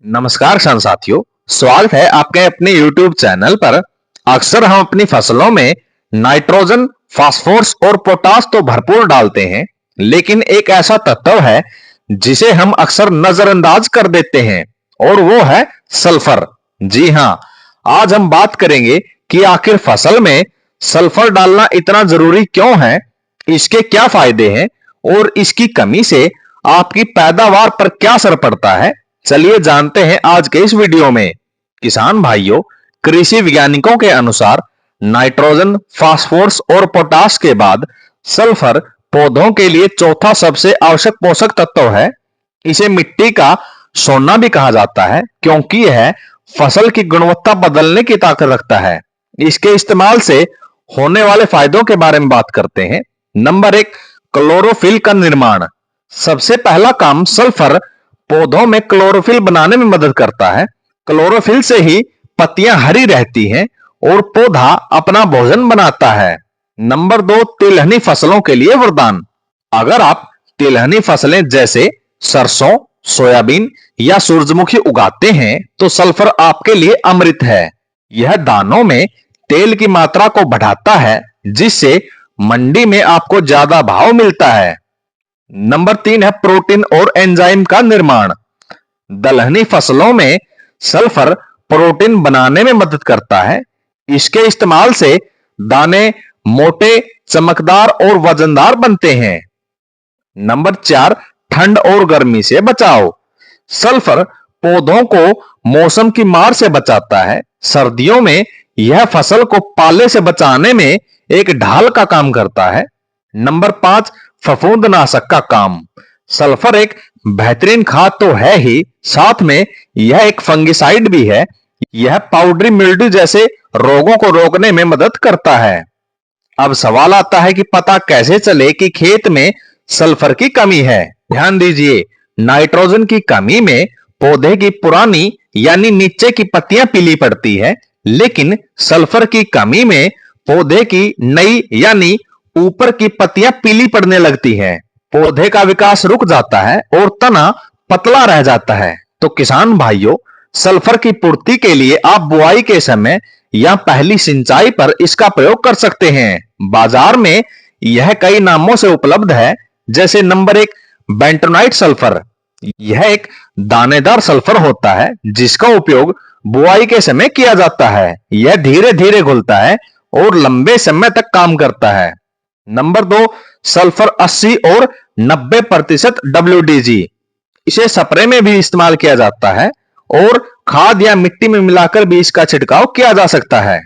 नमस्कार किसान साथियों, स्वागत है आपके अपने YouTube चैनल पर। अक्सर हम अपनी फसलों में नाइट्रोजन, फास्फोरस और पोटाश तो भरपूर डालते हैं, लेकिन एक ऐसा तत्व है जिसे हम अक्सर नजरअंदाज कर देते हैं और वो है सल्फर। जी हाँ, आज हम बात करेंगे कि आखिर फसल में सल्फर डालना इतना जरूरी क्यों है, इसके क्या फायदे हैं और इसकी कमी से आपकी पैदावार पर क्या असर पड़ता है। चलिए जानते हैं आज के इस वीडियो में। किसान भाइयों, कृषि वैज्ञानिकों के अनुसार नाइट्रोजन, फास्फोरस और पोटाश के बाद सल्फर पौधों के लिए चौथा सबसे आवश्यक पोषक तत्व है। इसे मिट्टी का सोना भी कहा जाता है क्योंकि यह फसल की गुणवत्ता बदलने की ताकत रखता है। इसके इस्तेमाल से होने वाले फायदों के बारे में बात करते हैं। नंबर 1, क्लोरोफिल का निर्माण। सबसे पहला काम, सल्फर पौधों में क्लोरोफिल बनाने में मदद करता है। क्लोरोफिल से ही पत्तियां हरी रहती हैं और पौधा अपना भोजन बनाता है। नंबर 2, तिलहनी फसलों के लिए वरदान। अगर आप तिलहनी फसलें जैसे सरसों, सोयाबीन या सूरजमुखी उगाते हैं तो सल्फर आपके लिए अमृत है। यह दानों में तेल की मात्रा को बढ़ाता है, जिससे मंडी में आपको ज्यादा भाव मिलता है। नंबर 3 है प्रोटीन और एंजाइम का निर्माण। दलहनी फसलों में सल्फर प्रोटीन बनाने में मदद करता है। इसके इस्तेमाल से दाने मोटे, चमकदार और वजनदार बनते हैं। नंबर 4, ठंड और गर्मी से बचाव। सल्फर पौधों को मौसम की मार से बचाता है। सर्दियों में यह फसल को पाले से बचाने में एक ढाल का काम करता है। नंबर 5, फफूंदनाशक का काम। सल्फर एक बेहतरीन खाद तो है ही, साथ में यह एक फंगिसाइड भी है। यह पाउडरी मिल्ड्यू जैसे रोगों को रोकने में मदद करता है। अब सवाल आता है कि पता कैसे चले कि खेत में सल्फर की कमी है। ध्यान दीजिए, नाइट्रोजन की कमी में पौधे की पुरानी यानी नीचे की पत्तियां पीली पड़ती है, लेकिन सल्फर की कमी में पौधे की नई यानी ऊपर की पत्तियां पीली पड़ने लगती हैं। पौधे का विकास रुक जाता है और तना पतला रह जाता है। तो किसान भाइयों, सल्फर की पूर्ति के लिए आप बुआई के समय या पहली सिंचाई पर इसका प्रयोग कर सकते हैं। बाजार में यह कई नामों से उपलब्ध है, जैसे नंबर 1, बेंटोनाइट सल्फर। यह एक दानेदार सल्फर होता है जिसका उपयोग बुआई के समय किया जाता है। यह धीरे धीरे घुलता है और लंबे समय तक काम करता है। नंबर 2, सल्फर 80 और 90% WDG। इसे स्प्रे में भी इस्तेमाल किया जाता है और खाद या मिट्टी में मिलाकर भी इसका छिड़काव किया जा सकता है।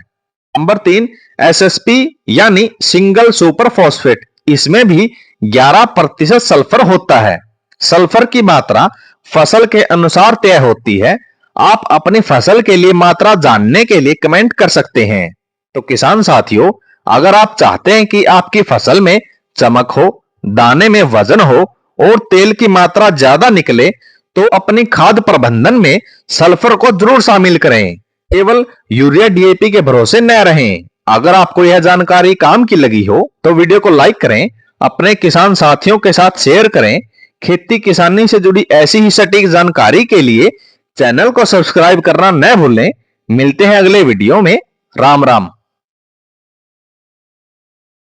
नंबर 3, SSP यानी सिंगल सुपर फॉस्फेट। इसमें भी 11% सल्फर होता है। सल्फर की मात्रा फसल के अनुसार तय होती है। आप अपनी फसल के लिए मात्रा जानने के लिए कमेंट कर सकते हैं। तो किसान साथियों, अगर आप चाहते हैं कि आपकी फसल में चमक हो, दाने में वजन हो और तेल की मात्रा ज्यादा निकले, तो अपनी खाद प्रबंधन में सल्फर को जरूर शामिल करें। केवल यूरिया DAP के भरोसे न रहें। अगर आपको यह जानकारी काम की लगी हो तो वीडियो को लाइक करें, अपने किसान साथियों के साथ शेयर करें। खेती किसानी से जुड़ी ऐसी ही सटीक जानकारी के लिए चैनल को सब्सक्राइब करना न भूलें। मिलते हैं अगले वीडियो में। राम राम।